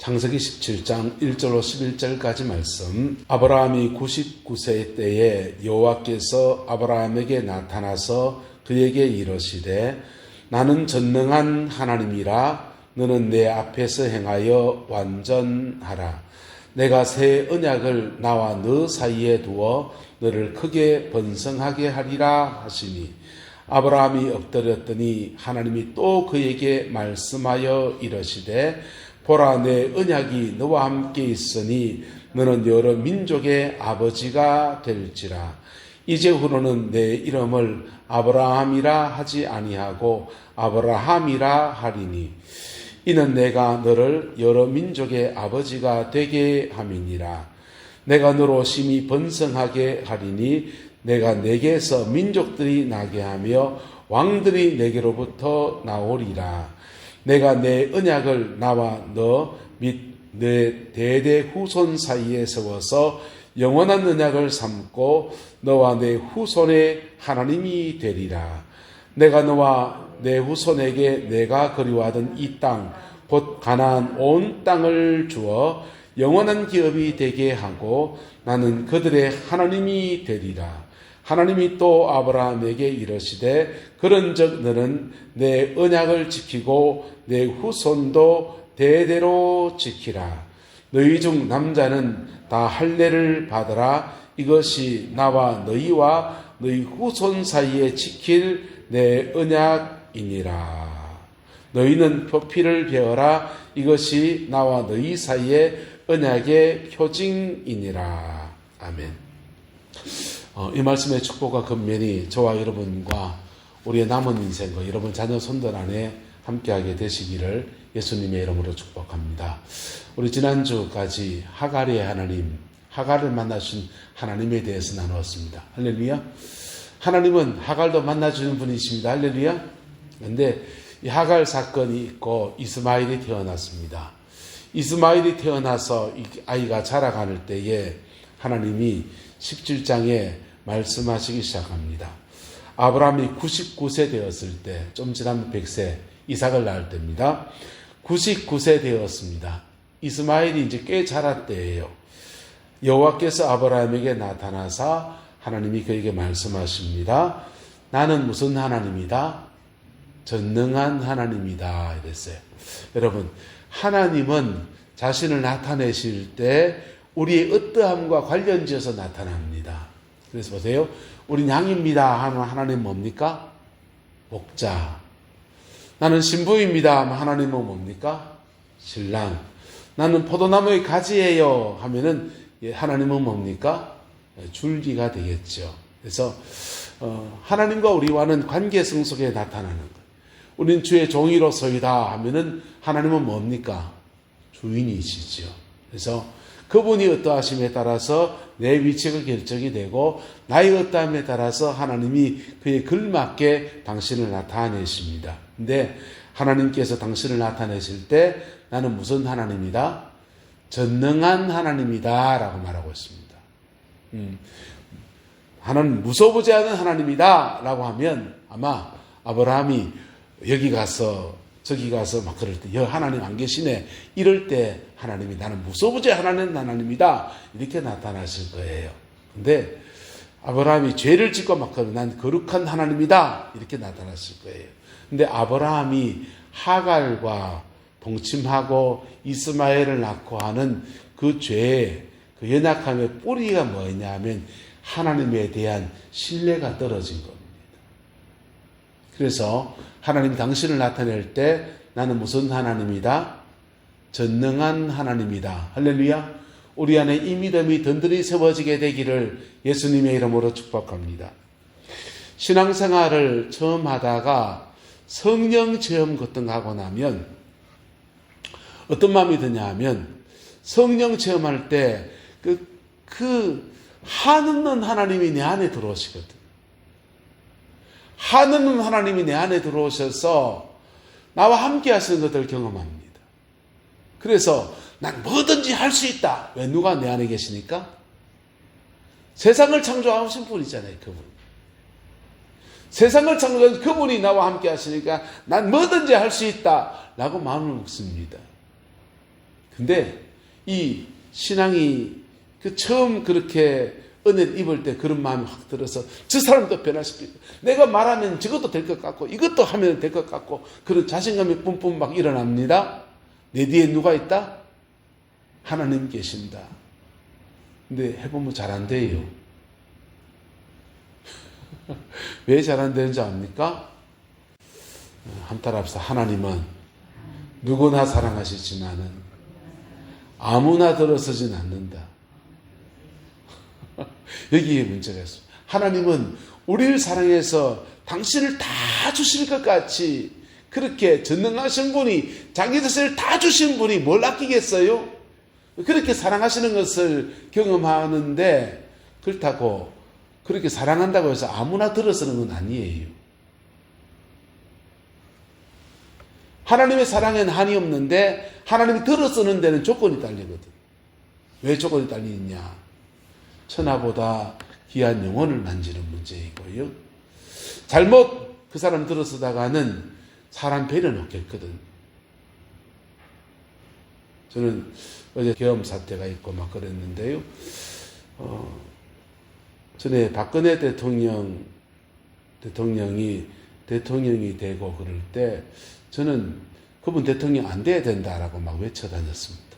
창세기 17장 1절로 11절까지 말씀. 아브라함이 99세 때에 여호와께서 아브라함에게 나타나서 그에게 이르시되 나는 전능한 하나님이라. 너는 내 앞에서 행하여 완전하라. 내가 새 언약을 나와 너 사이에 두어 너를 크게 번성하게 하리라 하시니 아브라함이 엎드렸더니 하나님이 또 그에게 말씀하여 이르시되 보라, 내 언약이 너와 함께 있으니 너는 여러 민족의 아버지가 될지라. 이제후로는 내 이름을 아브라함이라 하지 아니하고 아브라함이라 하리니 이는 내가 너를 여러 민족의 아버지가 되게 함이니라. 내가 너로 심히 번성하게 하리니 내가 내게서 민족들이 나게 하며 왕들이 내게로부터 나오리라. 내가 내 언약을 나와 너 및 내 대대 후손 사이에 세워서 영원한 언약을 삼고 너와 내 후손의 하나님이 되리라. 내가 너와 내 후손에게 내가 그리워하던 이 땅 곧 가나안 온 땅을 주어 영원한 기업이 되게 하고 나는 그들의 하나님이 되리라. 하나님이 또 아브라함에게 이르시되 그런즉 너는 내 언약을 지키고 내 후손도 대대로 지키라. 너희 중 남자는 다 할례를 받으라. 이것이 나와 너희와 너희 후손 사이에 지킬 내 언약이니라. 너희는 표피를 베어라. 이것이 나와 너희 사이에 언약의 표징이니라. 아멘. 이 말씀의 축복과 권면이 저와 여러분과 우리의 남은 인생과 여러분 자녀 손들 안에 함께하게 되시기를 예수님의 이름으로 축복합니다. 우리 지난주까지 하갈의 하나님, 하갈을 만나신 하나님에 대해서 나누었습니다. 할렐루야. 하나님은 하갈도 만나주는 분이십니다. 할렐루야. 그런데 이 하갈 사건이 있고 이스마엘이 태어났습니다. 이스마엘이 태어나서 이 아이가 자라갈 때에 하나님이 17장에 말씀하시기 시작합니다. 아브라함이 99세 되었을 때, 좀 지나면 100세, 이삭을 낳을 때입니다. 99세 되었습니다. 이스마엘이 이제 꽤 자랄 때예요. 여호와께서 아브라함에게 나타나사 하나님이 그에게 말씀하십니다. 나는 무슨 하나님이다? 전능한 하나님이다 이랬어요. 여러분, 하나님은 자신을 나타내실 때 우리의 어떠함과 관련지어서 나타납니다. 그래서 보세요. 우린 양입니다 하면 하나님은 뭡니까? 목자. 나는 신부입니다 하면 하나님은 뭡니까? 신랑. 나는 포도나무의 가지예요 하면은 하나님은 뭡니까? 줄기가 되겠죠. 그래서 하나님과 우리와는 관계성 속에 나타나는 것. 우린 주의 종이로서이다 하면은 하나님은 뭡니까? 주인이시죠. 그래서 그분이 어떠하심에 따라서 내 위치가 결정이 되고 나의 어떠함에 따라서 하나님이 그에 걸맞게 당신을 나타내십니다. 근데 하나님께서 당신을 나타내실 때 나는 무슨 하나님이다? 전능한 하나님이다 라고 말하고 있습니다. 하나님 무서워보지 않은 하나님이다 라고 하면 아마 아브라함이 여기 가서 저기 가서 막 그럴 때 하나님 안 계시네 이럴 때 하나님이 나는 무서워보지 않은 하나님이다 이렇게 나타나실 거예요. 근데 아브라함이 죄를 짓고 막 그러면 난 거룩한 하나님이다 이렇게 나타났을 거예요. 근데 아브라함이 하갈과 동침하고 이스마엘을 낳고 하는 그 죄의 그 연약함의 뿌리가 뭐냐면 하나님에 대한 신뢰가 떨어진 겁니다. 그래서 하나님이 당신을 나타낼 때 나는 무슨 하나님이다? 전능한 하나님이다. 할렐루야. 우리 안에 이 믿음이 든든히 세워지게 되기를 예수님의 이름으로 축복합니다. 신앙생활을 처음 하다가 성령 체험 같은 거 하고 나면 어떤 마음이 드냐 하면 성령 체험할 때 그 한없는 하나님이 내 안에 들어오시거든. 한없는 하나님이 내 안에 들어오셔서 나와 함께 하시는 것들을 경험합니다. 그래서 난 뭐든지 할 수 있다. 왜? 누가 내 안에 계시니까? 세상을 창조하신 분이잖아요. 그분. 세상을 창조한 그분이 나와 함께 하시니까 난 뭐든지 할 수 있다 라고 마음을 먹습니다. 근데 이 신앙이 그 처음 그렇게 은혜를 입을 때 그런 마음이 확 들어서 저 사람도 변화시키고 내가 말하면 저것도 될 것 같고 이것도 하면 될 것 같고 그런 자신감이 뿜뿜 막 일어납니다. 내 뒤에 누가 있다? 하나님 계신다. 근데 해보면 잘 안 돼요. 왜 잘 안 되는지 압니까? 한타랍시다. 하나님은 누구나 사랑하시지만은 아무나 들어서진 않는다. 여기에 문제가 있습니다. 하나님은 우리를 사랑해서 당신을 다 주실 것 같이 그렇게 전능하신 분이 자기 자신을 다 주신 분이 뭘 아끼겠어요? 그렇게 사랑하시는 것을 경험하는데 그렇다고 그렇게 사랑한다고 해서 아무나 들어서는 건 아니에요. 하나님의 사랑에는 한이 없는데 하나님이 들어서는 데는 조건이 딸리거든. 왜 조건이 딸리느냐? 천하보다 귀한 영혼을 만지는 문제이고요. 잘못 그 사람 들어서다가는 사람 배려는 없겠거든. 저는 어제 계엄 사태가 있고 막 그랬는데요. 전에 박근혜 대통령이 되고 그럴 때 저는 그분 대통령 안 돼야 된다라고 막 외쳐다녔습니다.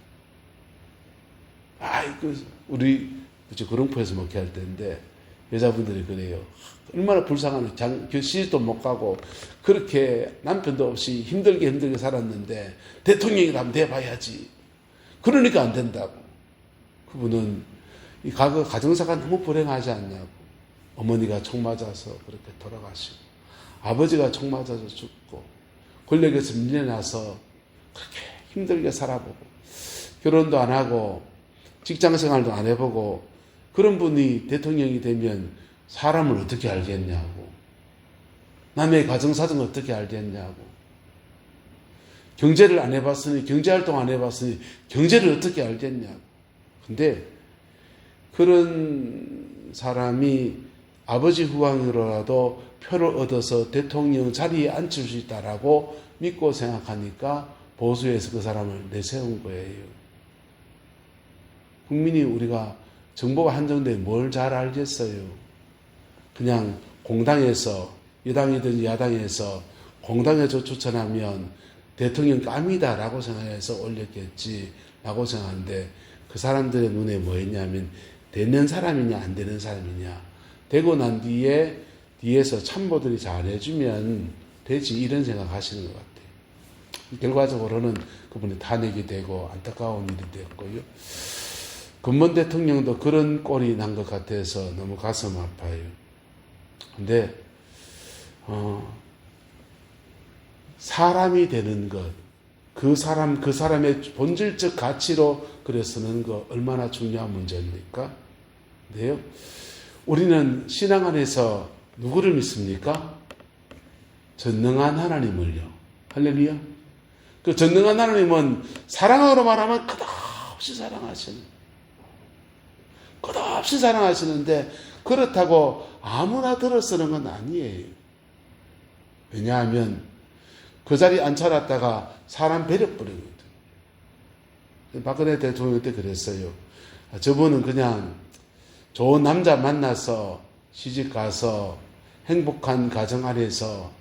우리 그릉포에서 목회할 때인데 여자분들이 그래요. 얼마나 불쌍한 시집도 못 가고 그렇게 남편도 없이 힘들게 살았는데 대통령이라면 돼봐야지. 그러니까 안 된다고. 그분은 이 과거 가정사가 너무 불행하지 않냐고. 어머니가 총 맞아서 그렇게 돌아가시고 아버지가 총 맞아서 죽고 권력에서 밀려나서 그렇게 힘들게 살아보고 결혼도 안 하고 직장생활도 안 해보고 그런 분이 대통령이 되면 사람을 어떻게 알겠냐고. 남의 가정사정을 어떻게 알겠냐고. 경제를 안 해봤으니 경제활동 안 해봤으니 경제를 어떻게 알겠냐고. 근데 그런 사람이 아버지 후광으로라도 표를 얻어서 대통령 자리에 앉힐 수 있다라고 믿고 생각하니까 보수에서 그 사람을 내세운 거예요. 국민이 우리가 정보가 한정되면 뭘 잘 알겠어요. 그냥 공당에서 여당이든 야당에서 공당에서 추천하면 대통령 깜이다라고 생각해서 올렸겠지라고 생각하는데 그 사람들의 눈에 뭐였냐면 되는 사람이냐 안 되는 사람이냐. 되고 난 뒤에서 참모들이 잘해주면 되지 이런 생각하시는 것 같아요. 결과적으로는 그분이 탄핵이 되고 안타까운 일이 됐고요. 근문 대통령도 그런 꼴이 난 것 같아서 너무 가슴 아파요. 근데 사람이 되는 것, 그 사람의 본질적 가치로 그래 서는 것 얼마나 중요한 문제입니까? 근데요, 우리는 신앙 안에서 누구를 믿습니까? 전능한 하나님을요. 할렐루야. 그 전능한 하나님은 사랑으로 말하면 끝없이 사랑하시는데 그렇다고 아무나 들어서는 건 아니에요. 왜냐하면 그 자리에 앉혀놨다가 사람 배려버리거든. 박근혜 대통령 때 그랬어요. 저분은 그냥 좋은 남자 만나서 시집 가서 행복한 가정 안에서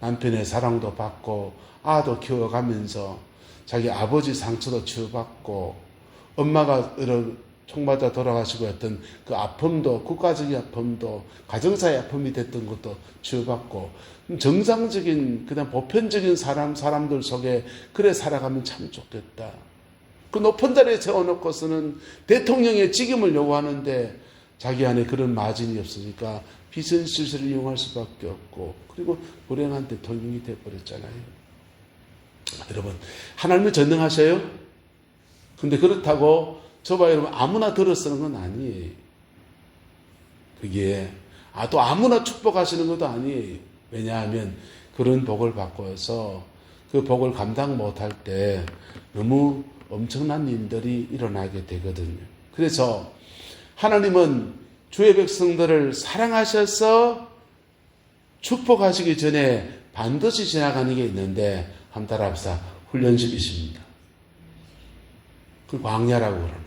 남편의 사랑도 받고 아도 키워가면서 자기 아버지 상처도 치유받고 엄마가 총 맞아 돌아가시고 했던 그 아픔도 국가적인 아픔도 가정사의 아픔이 됐던 것도 치유받고 정상적인 그냥 보편적인 사람들 속에 그래 살아가면 참 좋겠다. 그 높은 자리에 세워놓고서는 대통령의 직임을 요구하는데 자기 안에 그런 마진이 없으니까 비선실세를 이용할 수밖에 없고 그리고 불행한 대통령이 되어버렸잖아요. 여러분 하나님은 전능하셔요? 근데 그렇다고 저봐 여러분 아무나 들어서는 건 아니에요. 그게 또 아무나 축복하시는 것도 아니에요. 왜냐하면 그런 복을 받고서 그 복을 감당 못할 때 너무 엄청난 일들이 일어나게 되거든요. 그래서 하나님은 주의 백성들을 사랑하셔서 축복하시기 전에 반드시 지나가는 게 있는데 한번 따라합시다. 훈련시키십니다. 그 광야라고 그러는 거예요.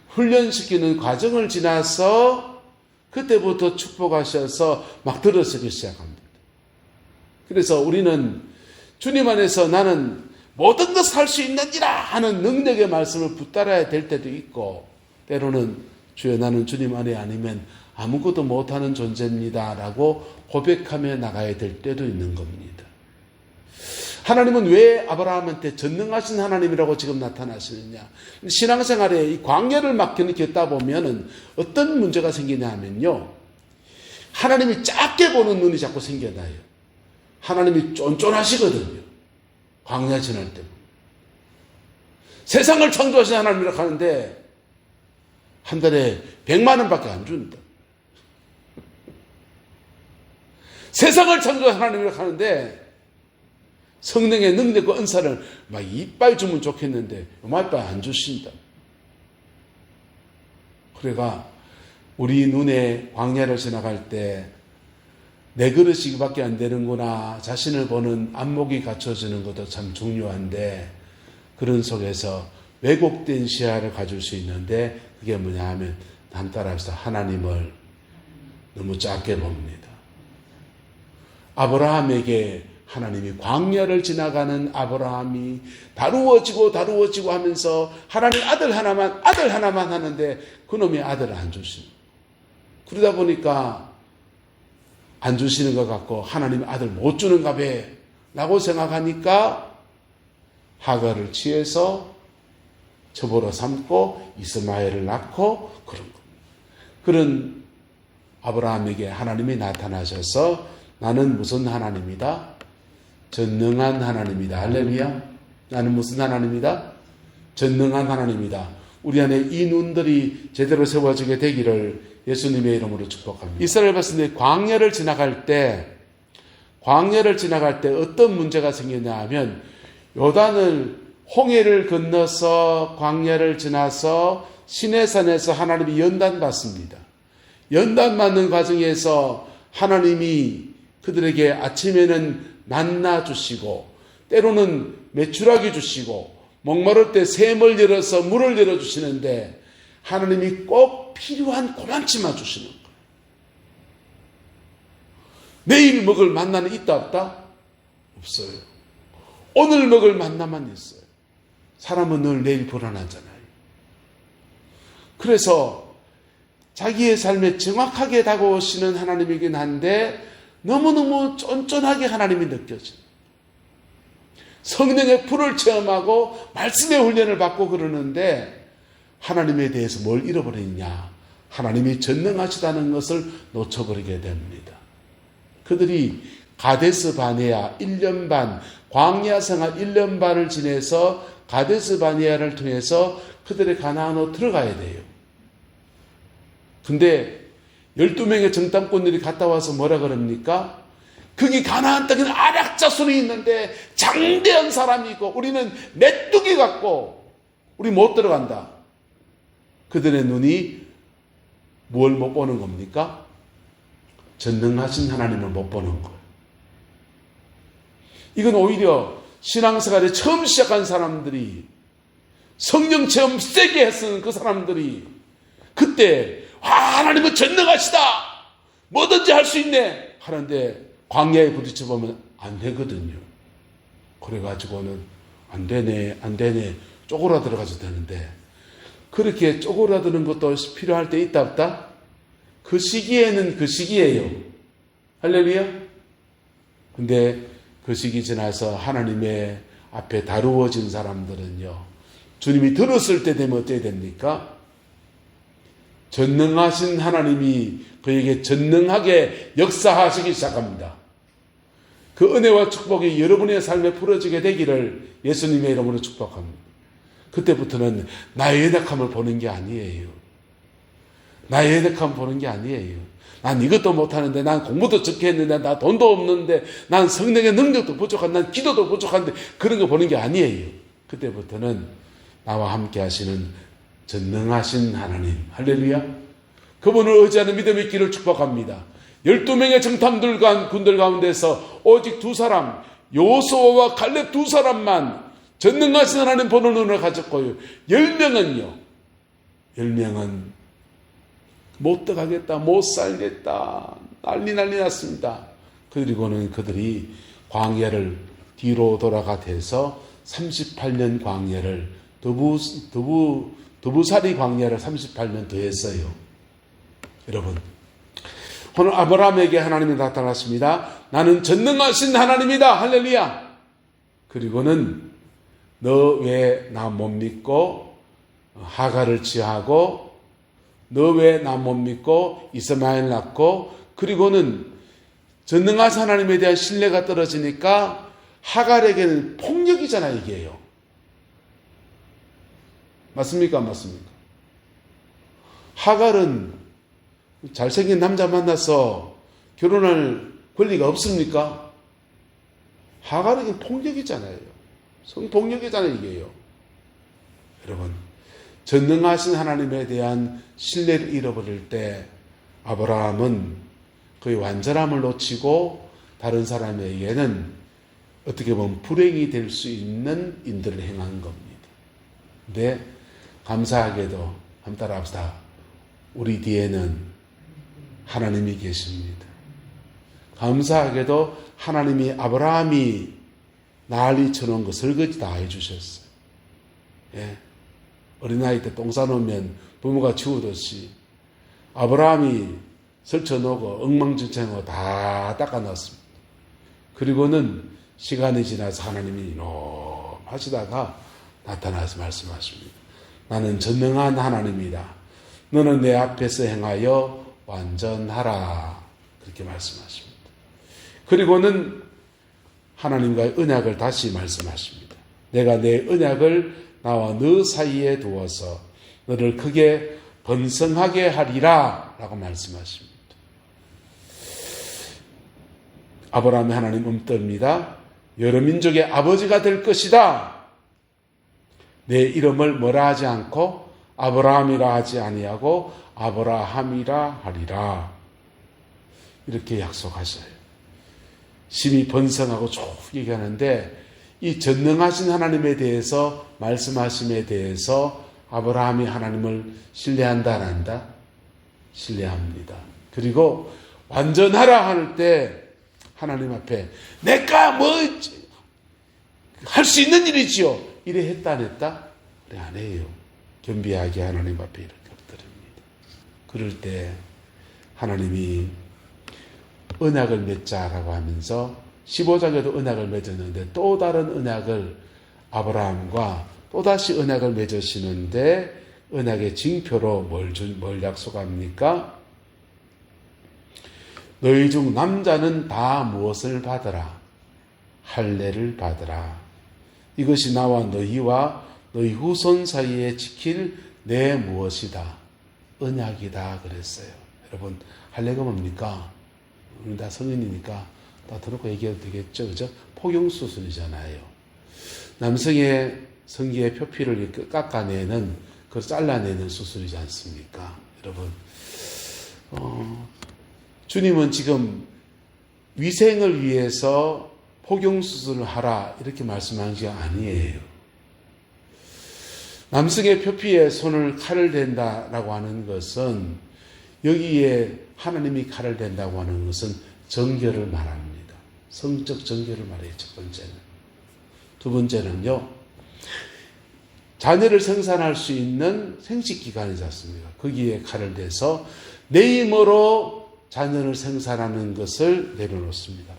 훈련시키는 과정을 지나서 그때부터 축복하셔서 막 들어서기 시작합니다. 그래서 우리는 주님 안에서 나는 모든 것을 할 수 있는지라 하는 능력의 말씀을 붙들어야 될 때도 있고, 때로는 주여 나는 주님 안에 아니면 아무것도 못하는 존재입니다 라고 고백하며 나가야 될 때도 있는 겁니다. 하나님은 왜 아브라함한테 전능하신 하나님이라고 지금 나타나시느냐? 신앙생활에 이 광야를 막 겪다 보면은 어떤 문제가 생기냐 하면요, 하나님이 작게 보는 눈이 자꾸 생겨나요. 하나님이 쫀쫀하시거든요. 광야 지날 때. 세상을 창조하신 하나님이라고 하는데 한 달에 100만 원밖에 안 준다. 세상을 창조한 하나님이라고 하는데 성령의 능력과 은사를 막 이빨 주면 좋겠는데 이빨 안 주신다. 그래가 우리 눈에 광야를 지나갈 때 내 그릇이 이밖에 안 되는구나, 자신을 보는 안목이 갖춰지는 것도 참 중요한데, 그런 속에서 왜곡된 시야를 가질 수 있는데, 그게 뭐냐 하면 남 따라서 하나님을 너무 작게 봅니다. 아브라함에게 하나님이 광야를 지나가는 아브라함이 다루어지고 하면서 하나님 아들 하나만 하는데 그놈이 아들을 안 주십니다. 그러다 보니까 안 주시는 것 같고 하나님이 아들 못 주는가 봐 라고 생각하니까 하갈을 취해서 첩으로 삼고 이스마엘을 낳고 그런 것. 그런 아브라함에게 하나님이 나타나셔서 나는 무슨 하나님이다? 전능한 하나님이다. 할렐루야. 나는 무슨 하나님이다? 전능한 하나님이다. 우리 안에 이 눈들이 제대로 세워지게 되기를 예수님의 이름으로 축복합니다. 이스라엘 백성들이 광야를 지나갈 때 어떤 문제가 생겼냐 하면, 요단을 홍해를 건너서 광야를 지나서 시내산에서 하나님이 연단 받습니다. 연단 받는 과정에서 하나님이 그들에게 아침에는 만나 주시고 때로는 메추라기 주시고 목마를 때 샘을 열어서 물을 열어주시는데, 하나님이 꼭 필요한 그만치만 주시는 거예요. 내일 먹을 만나는 있다 없다? 없어요. 오늘 먹을 만나만 있어요. 사람은 늘 내일 불안하잖아요. 그래서 자기의 삶에 정확하게 다가오시는 하나님이긴 한데 너무너무 쫀쫀하게 하나님이 느껴져요. 성령의 불을 체험하고 말씀의 훈련을 받고 그러는데 하나님에 대해서 뭘 잃어버리냐? 하나님이 전능하시다는 것을 놓쳐버리게 됩니다. 그들이 가데스 바네아 1년 반, 광야 생활 1년 반을 지내서 가데스 바네아를 통해서 그들의 가나안으로 들어가야 돼요. 근데 12명의 정탐꾼들이 갔다 와서 뭐라 그럽니까? 거기 가나안 땅에는 안악자손이 있는데 장대한 사람이 있고 우리는 메뚜기 같고 우리 못 들어간다. 그들의 눈이 뭘 못 보는 겁니까? 전능하신 하나님을 못 보는 거예요. 이건 오히려 신앙생활에 처음 시작한 사람들이, 성령 체험 세게 했은 그 사람들이 그때 하나님은 전능하시다, 뭐든지 할 수 있네 하는데 광야에 부딪혀 보면 안 되거든요. 그래가지고는 안 되네 쪼그라들어가도 되는데, 그렇게 쪼그라드는 것도 필요할 때 있다 없다? 그 시기에는 그 시기예요. 할렐루야. 근데 그 시기 지나서 하나님의 앞에 다루어진 사람들은요, 주님이 들었을 때 되면 어떻게 됩니까? 전능하신 하나님이 그에게 전능하게 역사하시기 시작합니다. 그 은혜와 축복이 여러분의 삶에 풀어지게 되기를 예수님의 이름으로 축복합니다. 그때부터는 나의 연약함을 보는 게 아니에요. 나의 연약함 보는 게 아니에요. 난 이것도 못하는데, 난 공부도 적게 했는데, 나 돈도 없는데, 난 성령의 능력도 부족한, 난 기도도 부족한데, 그런 거 보는 게 아니에요. 그때부터는 나와 함께 하시는 전능하신 하나님, 할렐루야, 그분을 의지하는 믿음의 길을 축복합니다. 12명의 정탐들 군들 가운데서 오직 두 사람, 여호수아와 갈렙 두 사람만 전능하신 하나님 보는 눈을 가졌고요. 10명은요. 10명은 못 들어가겠다, 못 살겠다, 난리 났습니다. 그리고는 그들이 광야를 뒤로 돌아가서 38년 광야를 두부살이 광야를 38년 더 했어요. 여러분, 오늘 아브라함에게 하나님이 나타났습니다. 나는 전능하신 하나님이다. 할렐루야. 그리고는 너 왜 나 못 믿고 하갈을 취하고 너 왜 나 못 믿고 이스마엘 낳고 그리고는 전능하신 하나님에 대한 신뢰가 떨어지니까 하갈에게는 폭력이잖아요, 이게요. 맞습니까? 안 맞습니까? 하갈은 잘생긴 남자 만나서 결혼할 권리가 없습니까? 하갈에게는 폭력이잖아요. 성폭력이잖아요, 이게요. 여러분, 전능하신 하나님에 대한 신뢰를 잃어버릴 때 아브라함은 그의 완전함을 놓치고 다른 사람에게는 어떻게 보면 불행이 될 수 있는 인들을 행한 겁니다. 근데 감사하게도 한번 따라합시다. 우리 뒤에는 하나님이 계십니다. 감사하게도 하나님이 아브라함이 난리 쳐놓은 거 설거지 다 해주셨어요. 예. 어린아이 때 똥 싸놓으면 부모가 치우듯이 아브라함이 설쳐놓고 엉망진창으로 다 닦아놨습니다. 그리고는 시간이 지나서 하나님이 이놈 하시다가 나타나서 말씀하십니다. 나는 전능한 하나님이다. 너는 내 앞에서 행하여 완전하라. 그렇게 말씀하십니다. 그리고는 하나님과의 언약을 다시 말씀하십니다. 내가 내 언약을 나와 너 사이에 두어서 너를 크게 번성하게 하리라 라고 말씀하십니다. 아브라함의 하나님 음뜰입니다. 여러 민족의 아버지가 될 것이다. 내 이름을 뭐라 하지 않고 아브라함이라 하지 아니하고 아브라함이라 하리라. 이렇게 약속하셔요. 심히 번성하고 쭉 얘기하는데 이 전능하신 하나님에 대해서 말씀하심에 대해서 아브라함이 하나님을 신뢰한다 안 한다? 신뢰합니다. 그리고 완전하라 할 때 하나님 앞에 내가 뭐 할 수 있는 일이지요. 이래 했다 안 했다? 그래 안 해요. 겸비하게 하나님 앞에 이렇게 엎드립니다. 그럴 때 하나님이 언약을 맺자라고 하면서 15장에도 언약을 맺었는데 또 다른 언약을 아브라함과 또다시 언약을 맺으시는데 언약의 징표로 뭘 약속합니까? 너희 중 남자는 다 무엇을 받으라? 할례를 받으라. 이것이 나와 너희와 너희 후손 사이에 지킬 내 무엇이다? 언약이다 그랬어요. 여러분, 할례가 뭡니까? 우리 다 성인이니까 다 들었고 얘기해도 되겠죠. 그죠? 포경수술이잖아요. 남성의 성기의 표피를 깎아내는, 그걸 잘라내는 수술이지 않습니까? 여러분, 주님은 지금 위생을 위해서 포경수술을 하라 이렇게 말씀한 게 아니에요. 남성의 표피에 손을 칼을 댄다라고 하는 것은 여기에 하나님이 칼을 댄다고 하는 것은 정결을 말합니다. 성적 정결을 말해요. 첫 번째는. 두 번째는요. 자녀를 생산할 수 있는 생식기관이지 않습니까? 거기에 칼을 대서 내 힘으로 자녀를 생산하는 것을 내려놓습니다.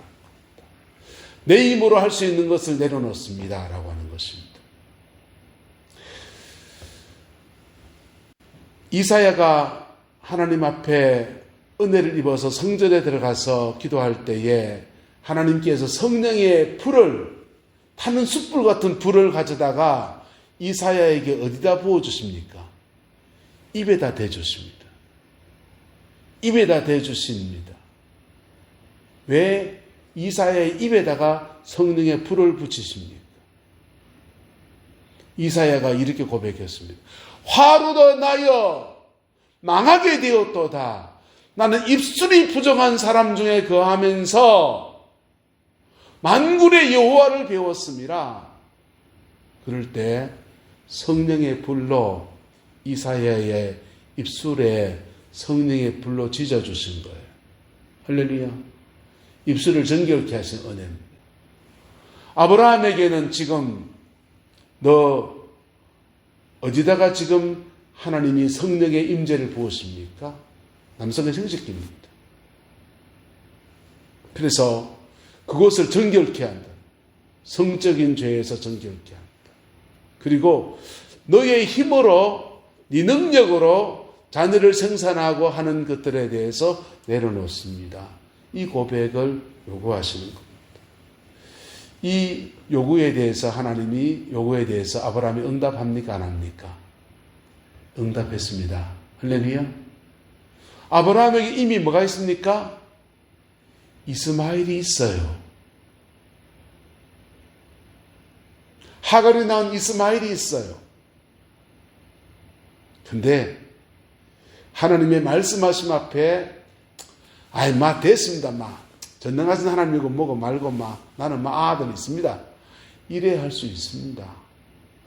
내 힘으로 할 수 있는 것을 내려놓습니다. 라고 하는 것입니다. 이사야가 하나님 앞에 은혜를 입어서 성전에 들어가서 기도할 때에 하나님께서 성령의 불을, 타는 숯불 같은 불을 가져다가 이사야에게 어디다 부어주십니까? 입에다 대주십니다. 입에다 대주십니다. 왜 이사야의 입에다가 성령의 불을 붙이십니까? 이사야가 이렇게 고백했습니다. 화로도 나여 망하게 되었도다. 나는 입술이 부정한 사람 중에 거하면서 만군의 여호와를 배웠습니다. 그럴 때 성령의 불로 이사야의 입술에 성령의 불로 지져주신 거예요. 할렐루야. 입술을 정결케 하신 은혜입니다. 아브라함에게는 지금 너 어디다가 지금 하나님이 성령의 임재를 부으십니까? 남성의 생식기입니다. 그래서 그것을 정결케 한다. 성적인 죄에서 정결케 한다. 그리고 너의 힘으로 네 능력으로 자녀를 생산하고 하는 것들에 대해서 내려놓습니다. 이 고백을 요구하시는 겁니다. 이 요구에 대해서 하나님이 요구에 대해서 아브라함이 응답합니까? 안 합니까? 응답했습니다. 할렐루야. 아브라함에게 이미 뭐가 있습니까? 이스마엘이 있어요. 하갈이 낳은 이스마엘이 있어요. 근데 하나님의 말씀하심 앞에 아이 됐습니다. 전능하신 하나님이고 뭐고 말고 나는 아들이 있습니다. 이래야 할 수 있습니다.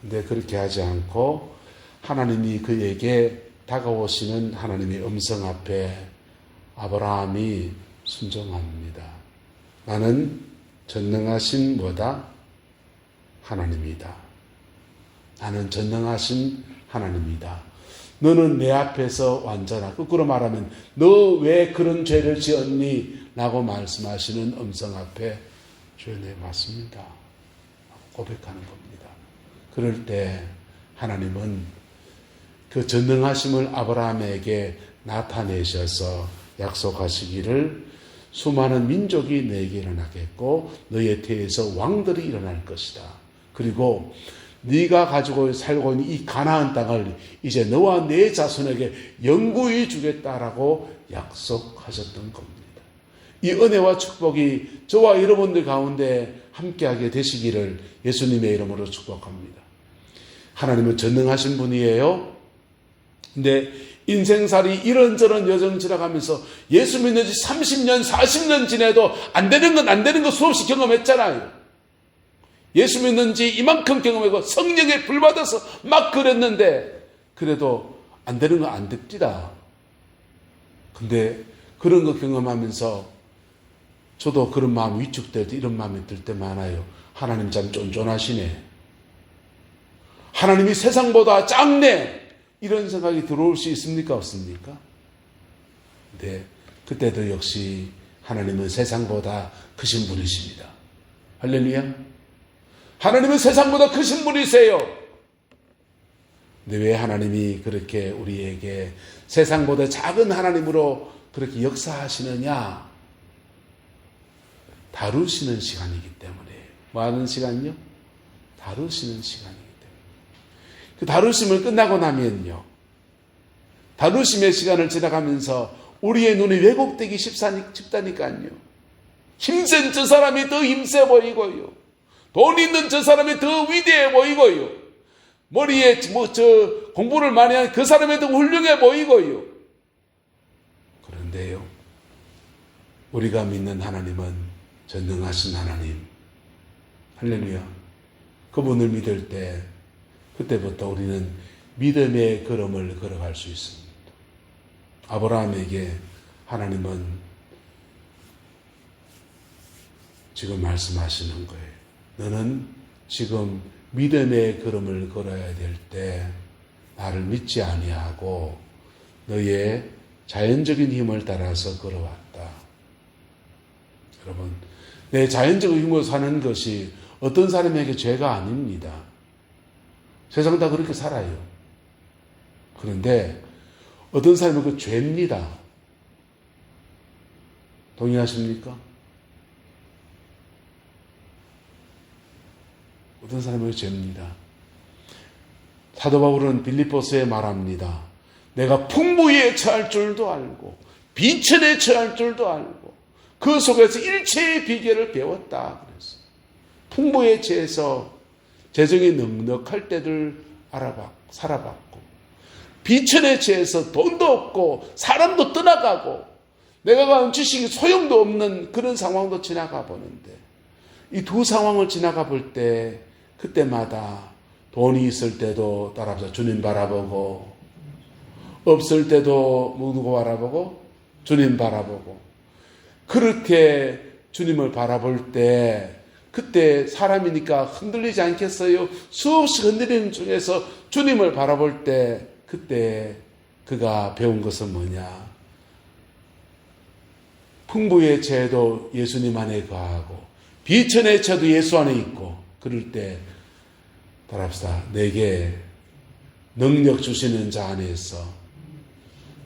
근데 그렇게 하지 않고 하나님이 그에게 다가오시는 하나님의 음성 앞에 아브라함이 순종합니다. 나는 전능하신 하나님이다. 나는 전능하신 하나님이다. 너는 내 앞에서 완전하다. 거꾸로 말하면 너 왜 그런 죄를 지었니? 라고 말씀하시는 음성 앞에 주여 네 맞습니다. 고백하는 겁니다. 그럴 때 하나님은 그 전능하심을 아브라함에게 나타내셔서 약속하시기를 수많은 민족이 너에게 일어나겠고 너의 태에서 왕들이 일어날 것이다. 그리고 네가 가지고 살고 있는 이 가나안 땅을 이제 너와 네 자손에게 영구히 주겠다라고 약속하셨던 겁니다. 이 은혜와 축복이 저와 여러분들 가운데 함께하게 되시기를 예수님의 이름으로 축복합니다. 하나님은 전능하신 분이에요. 근데 인생살이 이런저런 여정 지나가면서 예수 믿는 지 30년, 40년 지내도 안 되는 건 수없이 경험했잖아요. 예수 믿는 지 이만큼 경험하고 성령에 불받아서 막 그랬는데 그래도 안 되는 건 안 됩니다. 근데 그런 거 경험하면서 저도 그런 마음 위축될 때 이런 마음이 들 때 많아요. 하나님 참 쫀쫀하시네. 하나님이 세상보다 작네. 이런 생각이 들어올 수 있습니까? 없습니까? 네, 그때도 역시 하나님은 세상보다 크신 분이십니다. 할렐루야. 하나님은 세상보다 크신 분이세요. 근데 왜 하나님이 그렇게 우리에게 세상보다 작은 하나님으로 그렇게 역사하시느냐? 다루시는 시간이기 때문에. 뭐 하는 시간이요? 다루시는 시간이기 때문에. 그 다루심을 끝나고 나면요. 다루심의 시간을 지나가면서 우리의 눈이 왜곡되기 쉽다니까요. 힘센 저 사람이 더 힘세 보이고요. 돈 있는 저 사람이 더 위대해 보이고요. 머리에 공부를 많이 한 그 사람이 더 훌륭해 보이고요. 그런데요. 우리가 믿는 하나님은 전능하신 하나님. 할렐루야. 그분을 믿을 때 그때부터 우리는 믿음의 걸음을 걸어갈 수 있습니다. 아브라함에게 하나님은 지금 말씀하시는 거예요. 너는 지금 믿음의 걸음을 걸어야 될 때 나를 믿지 아니하고 너의 자연적인 힘을 따라서 걸어왔다. 여러분, 내 자연적인 힘으로 사는 것이 어떤 사람에게 죄가 아닙니다. 세상 다 그렇게 살아요. 그런데 어떤 사람은 그 죄입니다. 동의하십니까? 어떤 사람은 죄입니다. 사도 바울은 빌립보서에 말합니다. 내가 풍부에 처할 줄도 알고 비천에 처할 줄도 알고 그 속에서 일체의 비결을 배웠다. 그래서 풍부에 처해서 재정이 넉넉할 때를 살아봤고 비천에 처해서 돈도 없고 사람도 떠나가고 내가 가진 지식이 소용도 없는 그런 상황도 지나가 보는데 이 두 상황을 지나가 볼 때 그때마다 돈이 있을 때도 따라서 주님 바라보고, 없을 때도 누구 바라보고? 주님 바라보고. 그렇게 주님을 바라볼 때 그때 사람이니까 흔들리지 않겠어요? 수없이 흔들리는 중에서 주님을 바라볼 때 그때 그가 배운 것은 뭐냐? 풍부의 죄도 예수님 안에 거하고 비천의 죄도 예수 안에 있고, 그럴 때 따라합시다. 내게 능력 주시는 자 안에서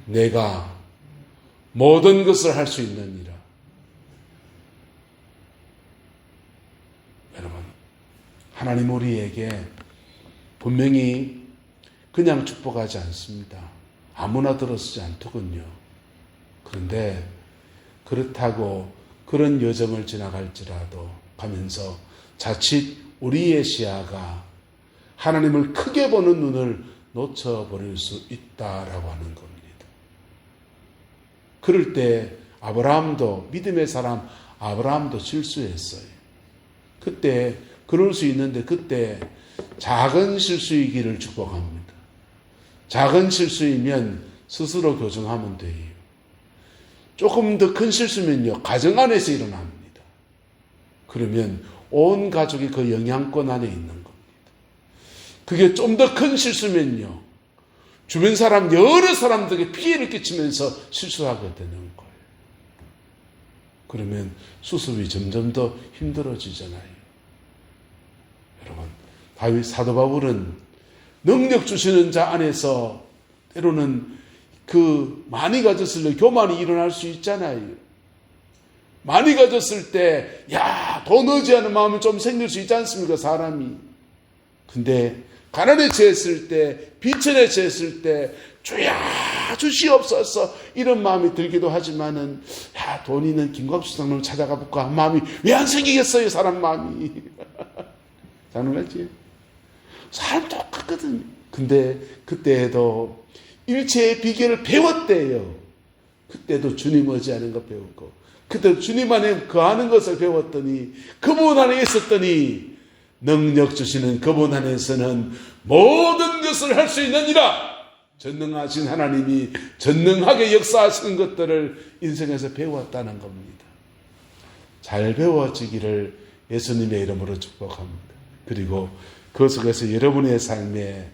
내가 모든 것을 할 수 있느니라. 여러분, 하나님 우리에게 분명히 그냥 축복하지 않습니다. 아무나 들어서지 않더군요. 그런데 그렇다고 그런 여정을 지나갈지라도 가면서 자칫 우리의 시야가 하나님을 크게 보는 눈을 놓쳐버릴 수 있다라고 하는 겁니다. 그럴 때 아브라함도, 믿음의 사람 아브라함도 실수했어요. 그때 그럴 수 있는데 그때 작은 실수이기를 축복합니다. 작은 실수이면 스스로 교정하면 돼요. 조금 더 큰 실수면요, 가정 안에서 일어납니다. 그러면 온 가족이 그 영향권 안에 있는 겁니다. 그게 좀 더 큰 실수면요, 주변 사람, 여러 사람들에게 피해를 끼치면서 실수하게 되는 거예요. 그러면 수습이 점점 더 힘들어지잖아요. 여러분, 사도 바울은 능력 주시는 자 안에서 때로는 그 많이 가졌을 때 교만이 일어날 수 있잖아요. 많이 가졌을 때, 돈 의지하는 마음이 좀 생길 수 있지 않습니까, 사람이. 근데 가난에 처했을 때, 비천에 처했을 때, 주야 주시옵소서 이런 마음이 들기도 하지만은, 돈 있는 김광수 장로를 찾아가 볼까 하는 마음이 왜 안 생기겠어요, 사람 마음이. 장로같지? 사람 똑같거든요. 근데 그때에도 일체의 비결을 배웠대요. 그때도 주님 의지하는 거 배웠고, 그때도 주님 안에 거하는 것을 배웠더니, 그분 안에 있었더니 능력 주시는 그분 안에서는 모든 것을 할 수 있느니라. 전능하신 하나님이 전능하게 역사하시는 것들을 인생에서 배웠다는 겁니다. 잘 배워지기를 예수님의 이름으로 축복합니다. 그리고 그 속에서 여러분의 삶의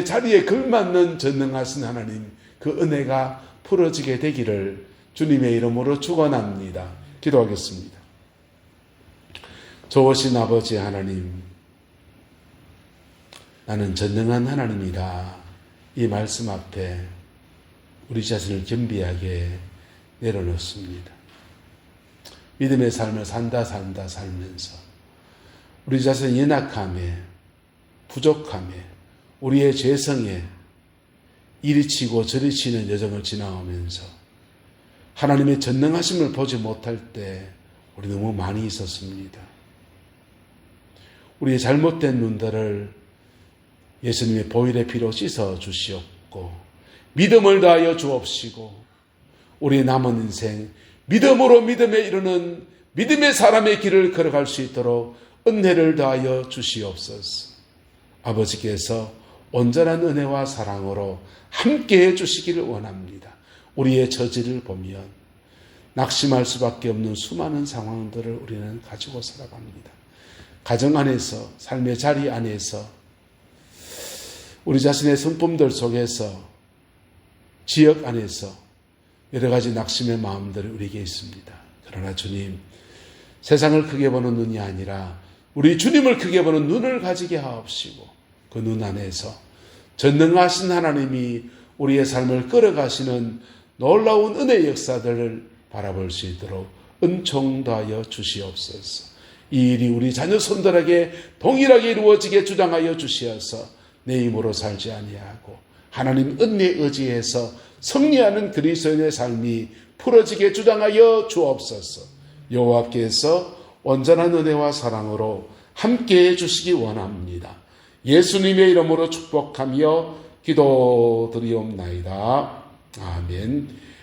자리에 걸맞는 전능하신 하나님, 그 은혜가 풀어지게 되기를 주님의 이름으로 축원합니다. 기도하겠습니다. 좋으신 아버지 하나님, 나는 전능한 하나님이라 이 말씀 앞에 우리 자신을 겸비하게 내려놓습니다. 믿음의 삶을 산다 살면서 우리 자신의 연약함에, 부족함에, 우리의 죄성에 이리 치고 저리 치는 여정을 지나오면서 하나님의 전능하심을 보지 못할 때 우리 너무 많이 있었습니다. 우리의 잘못된 눈들을 예수님의 보혈의 피로 씻어 주시옵고, 믿음을 다하여 주옵시고, 우리의 남은 인생 믿음으로 믿음에 이르는 믿음의 사람의 길을 걸어갈 수 있도록 은혜를 다하여 주시옵소서. 아버지께서 온전한 은혜와 사랑으로 함께해 주시기를 원합니다. 우리의 처지를 보면 낙심할 수밖에 없는 수많은 상황들을 우리는 가지고 살아갑니다. 가정 안에서, 삶의 자리 안에서, 우리 자신의 성품들 속에서, 지역 안에서 여러 가지 낙심의 마음들이 우리에게 있습니다. 그러나 주님, 세상을 크게 보는 눈이 아니라 우리 주님을 크게 보는 눈을 가지게 하옵시고, 그 눈 안에서 전능하신 하나님이 우리의 삶을 끌어가시는 놀라운 은혜의 역사들을 바라볼 수 있도록 은총 다하여 주시옵소서. 이 일이 우리 자녀 손들에게 동일하게 이루어지게 주장하여 주시어서 내 힘으로 살지 아니하고 하나님 은혜에 의지해서 승리하는 그리스도인의 삶이 풀어지게 주장하여 주옵소서. 여호와께서 온전한 은혜와 사랑으로 함께해 주시기 원합니다. 예수님의 이름으로 축복하며 기도드리옵나이다. 아멘.